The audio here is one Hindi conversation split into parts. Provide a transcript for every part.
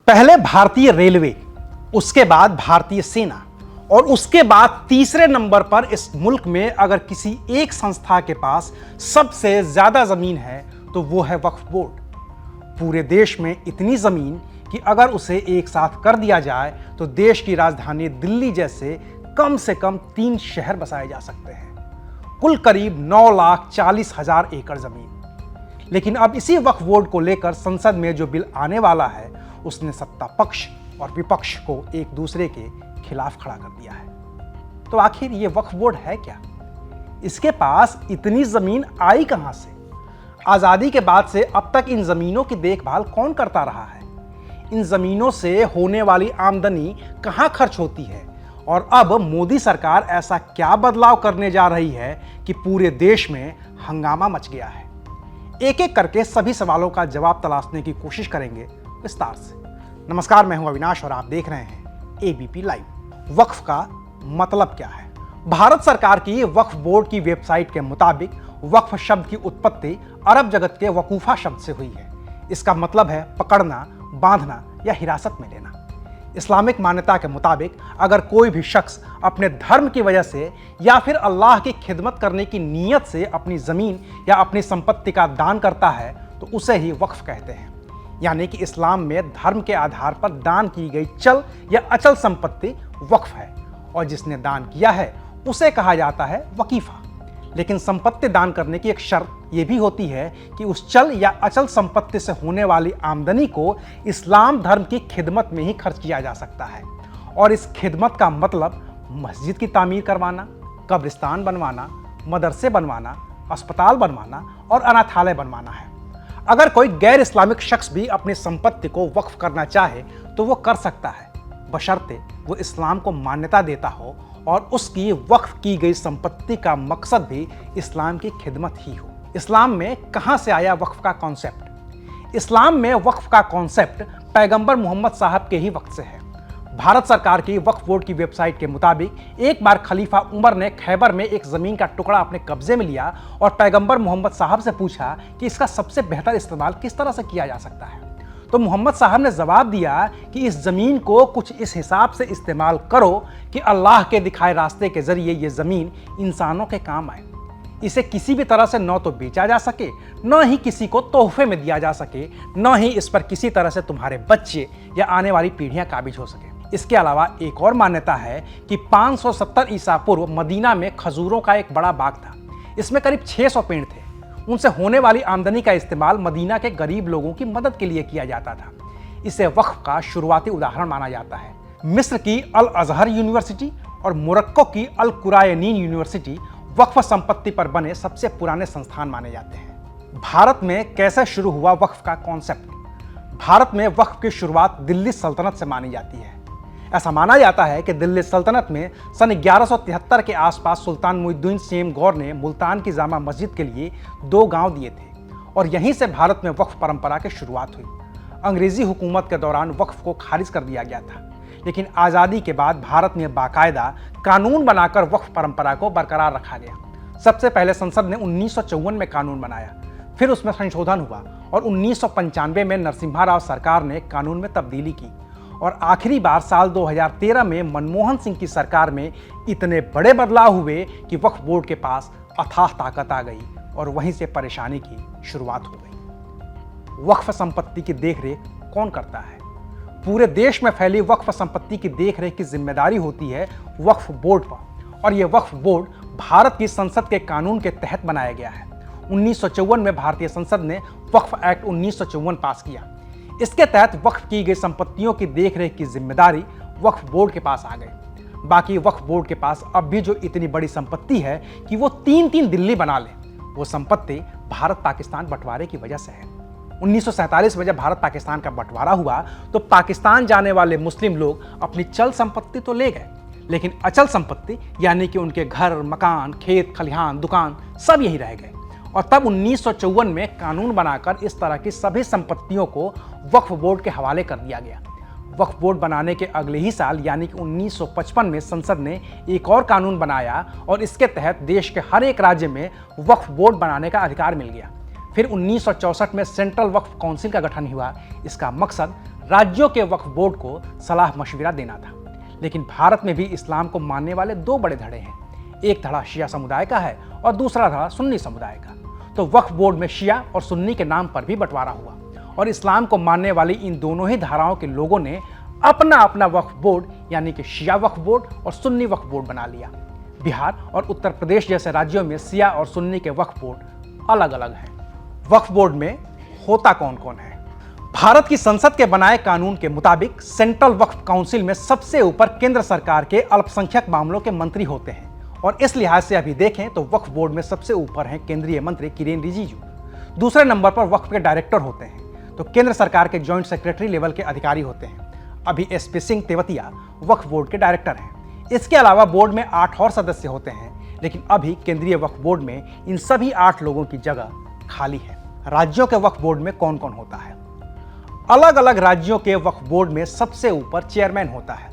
पहले भारतीय रेलवे, उसके बाद भारतीय सेना और उसके बाद तीसरे नंबर पर इस मुल्क में अगर किसी एक संस्था के पास सबसे ज्यादा जमीन है तो वो है वक्फ बोर्ड। पूरे देश में इतनी जमीन कि अगर उसे एक साथ कर दिया जाए तो देश की राजधानी दिल्ली जैसे कम से कम 3 शहर बसाए जा सकते हैं। कुल करीब 9,40,000 एकड़ जमीन। लेकिन अब इसी वक्फ बोर्ड को लेकर संसद में जो बिल आने वाला है उसने सत्ता पक्ष और विपक्ष को एक दूसरे के खिलाफ खड़ा कर दिया है। तो आखिर ये वक्फ बोर्ड है क्या? इसके पास इतनी जमीन आई कहां से? आजादी के बाद से अब तक इन जमीनों की देखभाल कौन करता रहा है? इन जमीनों से होने वाली आमदनी कहां खर्च होती है? और अब मोदी सरकार ऐसा क्या बदलाव करने जा रही है कि पूरे देश में हंगामा मच गया है? एक एक करके सभी सवालों का जवाब तलाशने की कोशिश करेंगे विस्तार से। नमस्कार, मैं हूं अविनाश और आप देख रहे हैं एबीपी लाइव। वक्फ का मतलब क्या है? भारत सरकार की वक्फ बोर्ड की वेबसाइट के मुताबिक वक्फ शब्द की उत्पत्ति अरब जगत के वकूफा शब्द से हुई है। इसका मतलब है पकड़ना, बांधना या हिरासत में लेना। इस्लामिक मान्यता के मुताबिक अगर कोई भी शख्स अपने धर्म की वजह से या फिर अल्लाह की खिदमत करने की नीयत से अपनी जमीन या अपनी संपत्ति का दान करता है तो उसे ही वक्फ कहते हैं। यानी कि इस्लाम में धर्म के आधार पर दान की गई चल या अचल संपत्ति वक्फ है और जिसने दान किया है उसे कहा जाता है वकीफा। लेकिन संपत्ति दान करने की एक शर्त यह भी होती है कि उस चल या अचल संपत्ति से होने वाली आमदनी को इस्लाम धर्म की खिदमत में ही खर्च किया जा सकता है। और इस खिदमत का मतलब मस्जिद की तामीर करवाना, कब्रिस्तान बनवाना, मदरसे बनवाना, अस्पताल बनवाना और अनाथालय बनवाना है। अगर कोई गैर इस्लामिक शख्स भी अपनी संपत्ति को वक्फ करना चाहे तो वो कर सकता है, बशर्ते वो इस्लाम को मान्यता देता हो और उसकी वक्फ की गई संपत्ति का मकसद भी इस्लाम की खिदमत ही हो। इस्लाम में कहां से आया वक्फ का कॉन्सेप्ट? इस्लाम में वक्फ का कॉन्सेप्ट पैगंबर मोहम्मद साहब के ही वक्त से है। भारत सरकार की वक्फ बोर्ड की वेबसाइट के मुताबिक एक बार खलीफा उमर ने खैबर में एक जमीन का टुकड़ा अपने कब्जे में लिया और पैगंबर मोहम्मद साहब से पूछा कि इसका सबसे बेहतर इस्तेमाल किस तरह से किया जा सकता है। तो मोहम्मद साहब ने जवाब दिया कि इस जमीन को कुछ इस हिसाब से इस्तेमाल करो कि अल्लाह के दिखाए रास्ते के जरिए ये जमीन इंसानों के काम आए। इसे किसी भी तरह से न तो बेचा जा सके, न ही किसी को तोहफे में दिया जा सके, न ही इस पर किसी तरह से तुम्हारे बच्चे या आने वाली पीढ़ियां काबिज हो सके। इसके अलावा एक और मान्यता है कि 570 ईसा पूर्व मदीना में खजूरों का एक बड़ा बाग था। इसमें करीब 600 पेड़ थे। उनसे होने वाली आमदनी का इस्तेमाल मदीना के गरीब लोगों की मदद के लिए किया जाता था। इसे वक्फ का शुरुआती उदाहरण माना जाता है। मिस्र की अल अजहर यूनिवर्सिटी और मोरक्को की अल कुरायनीन यूनिवर्सिटी वक्फ संपत्ति पर बने सबसे पुराने संस्थान माने जाते हैं। भारत में कैसे शुरू हुआ वक्फ का कॉन्सेप्ट? भारत में वक्फ की शुरुआत दिल्ली सल्तनत से मानी जाती है। ऐसा माना जाता है कि दिल्ली सल्तनत में सन 1173 के आसपास सुल्तान मुइजुद्दीन सेम गौर ने मुल्तान की जामा मस्जिद के लिए 2 गांव दिए थे और यहीं से भारत में वक्फ परंपरा की शुरुआत हुई। अंग्रेजी हुकूमत के दौरान वक्फ को खारिज कर दिया गया था, लेकिन आज़ादी के बाद भारत में बाकायदा कानून बनाकर वक्फ परंपरा को बरकरार रखा गया। सबसे पहले संसद ने 1954 में कानून बनाया, फिर उसमें संशोधन हुआ और 1995 में नरसिम्हा राव सरकार ने कानून में तब्दीली की और आखिरी बार साल 2013 में मनमोहन सिंह की सरकार में इतने बड़े बदलाव हुए कि वक्फ बोर्ड के पास अथाह ताकत आ गई और वहीं से परेशानी की शुरुआत हो गई। वक्फ संपत्ति की देखरेख कौन करता है? पूरे देश में फैली वक्फ संपत्ति की देखरेख की जिम्मेदारी होती है वक्फ बोर्ड पर और यह वक्फ बोर्ड भारत की संसद के कानून के तहत बनाया गया है। 1954 में भारतीय संसद ने वक्फ एक्ट 1954 पास किया। इसके तहत वक्फ की गई संपत्तियों की देखरेख की जिम्मेदारी वक्फ बोर्ड के पास आ गई। बाकी वक्फ बोर्ड के पास अब भी जो इतनी बड़ी संपत्ति है कि वो 3-3 दिल्ली बना ले, वो संपत्ति भारत पाकिस्तान बंटवारे की वजह से है। 1947 में जब भारत पाकिस्तान का बंटवारा हुआ तो पाकिस्तान जाने वाले मुस्लिम लोग अपनी चल संपत्ति तो ले गए, लेकिन अचल संपत्ति यानी कि उनके घर, मकान, खेत खलिहान, दुकान सब यही रह गए। और तब 1954 में कानून बनाकर इस तरह की सभी संपत्तियों को वक्फ बोर्ड के हवाले कर दिया गया। वक्फ बोर्ड बनाने के अगले ही साल यानी कि 1955 में संसद ने एक और कानून बनाया और इसके तहत देश के हर एक राज्य में वक्फ बोर्ड बनाने का अधिकार मिल गया। फिर 1964 में सेंट्रल वक्फ काउंसिल का गठन हुआ। इसका मकसद राज्यों के वक्फ बोर्ड को सलाह मशविरा देना था। लेकिन भारत में भी इस्लाम को मानने वाले दो बड़े धड़े हैं, एक धड़ा शिया समुदाय का है और दूसरा धड़ा सुन्नी समुदाय का। तो वक्फ बोर्ड में शिया और सुन्नी के नाम पर भी बंटवारा हुआ और इस्लाम को मानने वाली इन दोनों ही धाराओं के लोगों ने अपना अपना वक्फ बोर्ड यानी कि शिया वक्फ बोर्ड और सुन्नी वक्फ बोर्ड बना लिया। बिहार और उत्तर प्रदेश जैसे राज्यों में शिया और सुन्नी के वक्फ बोर्ड अलग अलग हैं। वक्फ बोर्ड में होता कौन कौन है? भारत की संसद के बनाए कानून के मुताबिक सेंट्रल वक्फ काउंसिल में सबसे ऊपर केंद्र सरकार के अल्पसंख्यक मामलों के मंत्री होते हैं और इस लिहाज से अभी देखें तो वक्फ बोर्ड में सबसे ऊपर हैं केंद्रीय मंत्री किरेन रिजिजू। दूसरे नंबर पर वक्फ के डायरेक्टर होते हैं, तो केंद्र सरकार के जॉइंट सेक्रेटरी लेवल के अधिकारी होते हैं। अभी एसपी सिंह तेवतिया वक्फ बोर्ड के डायरेक्टर हैं। इसके अलावा बोर्ड में 8 और सदस्य होते हैं, लेकिन अभी केंद्रीय वक्फ बोर्ड में इन सभी 8 लोगों की जगह खाली है। राज्यों के वक्फ बोर्ड में कौन कौन होता है? अलग अलग राज्यों के वक्फ बोर्ड में सबसे ऊपर चेयरमैन होता है।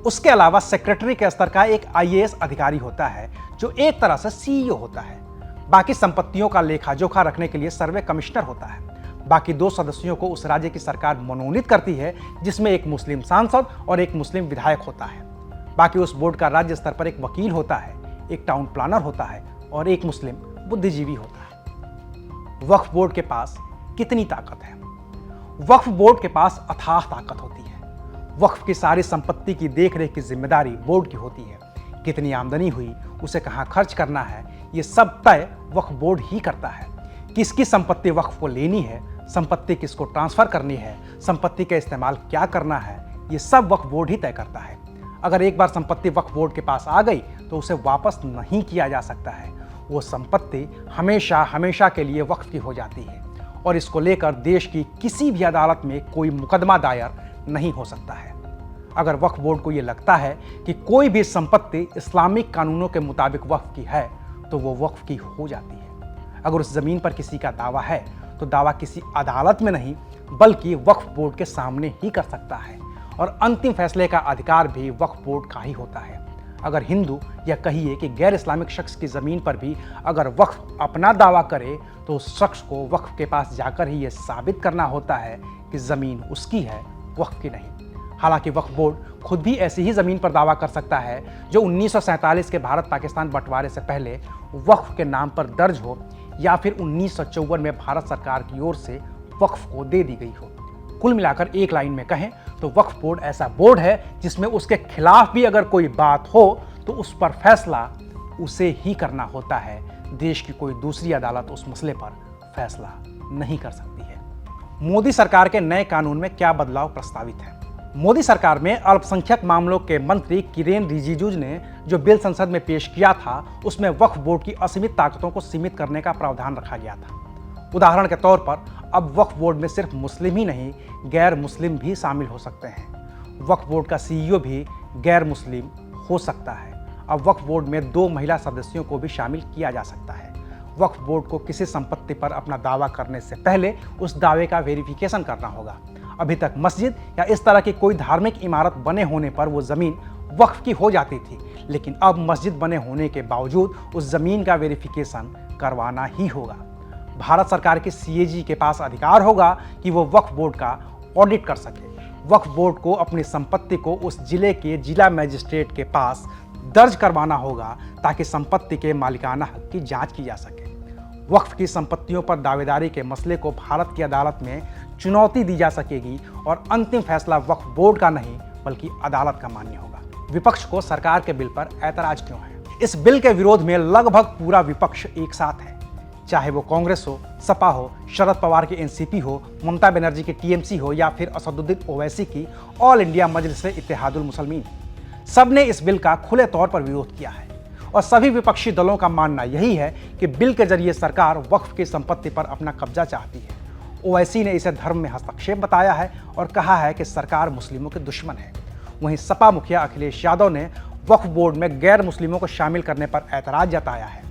उसके अलावा सेक्रेटरी के स्तर का एक आईएएस अधिकारी होता है जो एक तरह से सीईओ होता है। बाकी संपत्तियों का लेखा जोखा रखने के लिए सर्वे कमिश्नर होता है। बाकी 2 सदस्यों को उस राज्य की सरकार मनोनीत करती है, जिसमें एक मुस्लिम सांसद और एक मुस्लिम विधायक होता है। बाकी उस बोर्ड का राज्य स्तर पर एक वकील होता है, एक टाउन प्लानर होता है और एक मुस्लिम बुद्धिजीवी होता है। वक्फ बोर्ड के पास कितनी ताकत है? वक्फ बोर्ड के पास अथाह ताकत होती है। वक्फ की सारी संपत्ति की देखरेख की जिम्मेदारी बोर्ड की होती है। कितनी आमदनी हुई, उसे कहां खर्च करना है, ये सब तय वक्फ बोर्ड ही करता है। किसकी संपत्ति वक्फ को लेनी है, संपत्ति किसको ट्रांसफर करनी है, संपत्ति का इस्तेमाल क्या करना है, ये सब वक्फ बोर्ड ही तय करता है। अगर एक बार संपत्ति वक्फ बोर्ड के पास आ गई तो उसे वापस नहीं किया जा सकता है। वो संपत्ति हमेशा हमेशा के लिए वक्फ की हो जाती है और इसको लेकर देश की किसी भी अदालत में कोई मुकदमा दायर नहीं हो सकता है। अगर वक्फ बोर्ड को यह लगता है कि कोई भी संपत्ति इस्लामिक कानूनों के मुताबिक वक्फ की है तो वो वक्फ की हो जाती है। अगर उस जमीन पर किसी का दावा है तो दावा किसी अदालत में नहीं बल्कि वक्फ बोर्ड के सामने ही कर सकता है और अंतिम फैसले का अधिकार भी वक्फ बोर्ड का ही होता है। अगर हिंदू या कहिए कि गैर इस्लामिक शख्स की ज़मीन पर भी अगर वक्फ अपना दावा करे तो उस शख्स को वक्फ के पास जाकर ही ये साबित करना होता है कि ज़मीन उसकी है, वक्फ की नहीं। हालांकि वक्फ बोर्ड खुद भी ऐसी ही ज़मीन पर दावा कर सकता है जो 1947 के भारत पाकिस्तान बंटवारे से पहले वक्फ के नाम पर दर्ज हो या फिर 1954 में भारत सरकार की ओर से वक्फ को दे दी गई हो। कुल मिलाकर एक लाइन में कहें तो वक्फ बोर्ड ऐसा बोर्ड है जिसमें उसके खिलाफ भी अगर कोई बात हो तो उस पर फैसला उसे ही करना होता है। देश की कोई दूसरी अदालत उस मसले पर फैसला नहीं कर सकती है। मोदी सरकार के नए कानून में क्या बदलाव प्रस्तावित है? मोदी सरकार में अल्पसंख्यक मामलों के मंत्री किरेन रिजिजू ने जो बिल संसद में पेश किया था उसमें वक्फ बोर्ड की असीमित ताकतों को सीमित करने का प्रावधान रखा गया था। उदाहरण के तौर पर अब वक्फ बोर्ड में सिर्फ मुस्लिम ही नहीं गैर मुस्लिम भी शामिल हो सकते हैं। वक्फ बोर्ड का सीईओ भी गैर मुस्लिम हो सकता है। अब वक्फ बोर्ड में 2 महिला सदस्यों को भी शामिल किया जा सकता है। वक्फ बोर्ड को किसी संपत्ति पर अपना दावा करने से पहले उस दावे का वेरिफिकेशन करना होगा। अभी तक मस्जिद या इस तरह की कोई धार्मिक इमारत बने होने पर वो ज़मीन वक्फ की हो जाती थी, लेकिन अब मस्जिद बने होने के बावजूद उस ज़मीन का वेरिफिकेशन करवाना ही होगा। भारत सरकार की सीएजी के पास अधिकार होगा कि वो वक्फ बोर्ड का ऑडिट कर सके। वक्फ बोर्ड को अपनी संपत्ति को उस जिले के जिला मजिस्ट्रेट के पास दर्ज करवाना होगा ताकि संपत्ति के मालिकाना हक की जांच की जा सके। वक्फ की संपत्तियों पर दावेदारी के मसले को भारत की अदालत में चुनौती दी जा सकेगी और अंतिम फैसला वक्फ बोर्ड का नहीं बल्कि अदालत का मान्य होगा। विपक्ष को सरकार के बिल पर ऐतराज क्यों है? इस बिल के विरोध में लगभग पूरा विपक्ष एक साथ है, चाहे वो कांग्रेस हो, सपा हो, शरद पवार की एनसीपी हो, ममता बनर्जी की टीएमसी हो या फिर असदुद्दीन ओवैसी की ऑल इंडिया मजलिस-ए-इत्तेहादुल मुसलमीन। सबने इस बिल का खुले तौर पर विरोध किया है और सभी विपक्षी दलों का मानना यही है कि बिल के जरिए सरकार वक्फ की संपत्ति पर अपना कब्जा चाहती है। ओवैसी ने इसे धर्म में हस्तक्षेप बताया है और कहा है कि सरकार मुस्लिमों के दुश्मन है। वहीं सपा मुखिया अखिलेश यादव ने वक्फ बोर्ड में गैर मुस्लिमों को शामिल करने पर ऐतराज जताया है।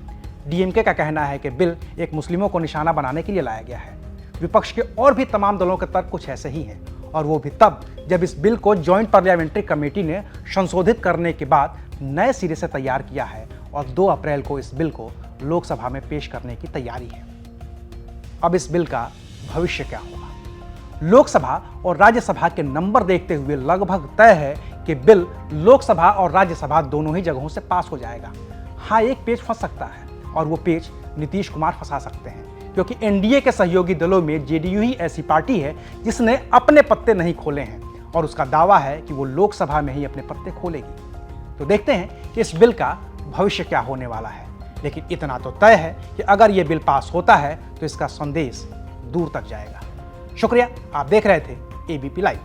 डीएमके का कहना है कि बिल एक मुस्लिमों को निशाना बनाने के लिए लाया गया है। विपक्ष के और भी तमाम दलों के तर्क कुछ ऐसे ही हैं और वो भी तब जब इस बिल को जॉइंट पार्लियामेंट्री कमेटी ने संशोधित करने के बाद नए सिरे से तैयार किया है और 2 अप्रैल को इस बिल को लोकसभा में पेश करने की तैयारी है। अब इस बिल का भविष्य क्या होगा? लोकसभा और राज्यसभा के नंबर देखते हुए लगभग तय है कि बिल लोकसभा और राज्यसभा दोनों ही जगहों से पास हो जाएगा। हाँ, एक पेच फंस सकता है और वो पेच नीतीश कुमार फंसा सकते हैं, क्योंकि एनडीए के सहयोगी दलों में जेडीयू ही ऐसी पार्टी है जिसने अपने पत्ते नहीं खोले हैं और उसका दावा है कि वो लोकसभा में ही अपने पत्ते खोलेगी। तो देखते हैं कि इस बिल का भविष्य क्या होने वाला है, लेकिन इतना तो तय है कि अगर ये बिल पास होता है तो इसका संदेश दूर तक जाएगा। शुक्रिया, आप देख रहे थे एबीपी लाइव।